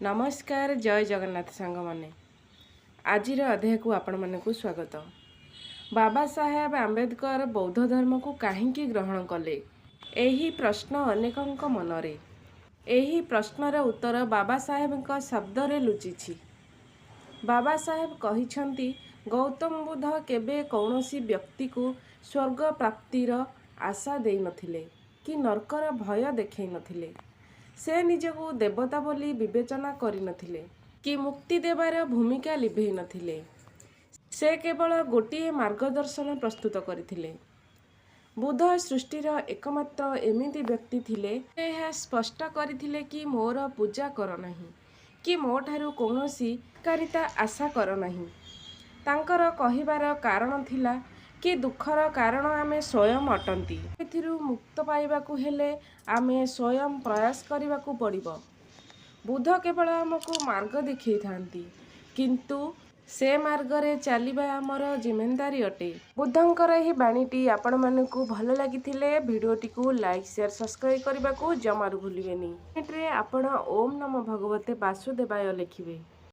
नमस्कार जय जगन्नाथ सांग माने आजिर अध्याय को आपण मानकु स्वागत। बाबा साहेब आंबेडकर बौद्ध धर्म को काहींकी ग्रहण कले एही प्रश्न अनेकंक मनरे। एही प्रश्नर उत्तर बाबा साहेब शब्द रे लुचिछि। बाबा साहेब कहिछंती गौतम बुद्ध केबे कौनसी व्यक्ति को स्वर्ग प्राप्तिर आशा देई नथिले कि नरकर भय देखै नथिले। से निजको देवता बोली विवेचना करि नथिले कि मुक्ति देवार भूमिका लिभेई नथिले। से केवल गोटिए मार्गदर्शन प्रस्तुत करथिले। बुद्ध सृष्टिर एकमात्र एमिति व्यक्ति थिले यह स्पष्ट करथिले कि मोर पूजा कर नाही कि मोठारु कौनसी कारिता आशा कर नाही। तांकर कहिबार कारण थिला कि दुखर कारण आमे स्वयं अटंती। एथिरु मुक्त पाइबाकु हेले आमे स्वयं प्रयास करिबाकु पड़िबो। बुद्ध केवल आमको मार्ग देखै थांती किंतु से मार्ग रे चलिबा आमर जिम्मेदारी अटे। बुद्धंकर एही बाणीटी आपण मानकु भल लागिथिले भिडियोटी को लाइक शेयर सब्सक्राइब करबाकू जमारू भूलिबेनी। एट्रे आपण ओम नमो भगवते वासुदेवाय लिखिबे।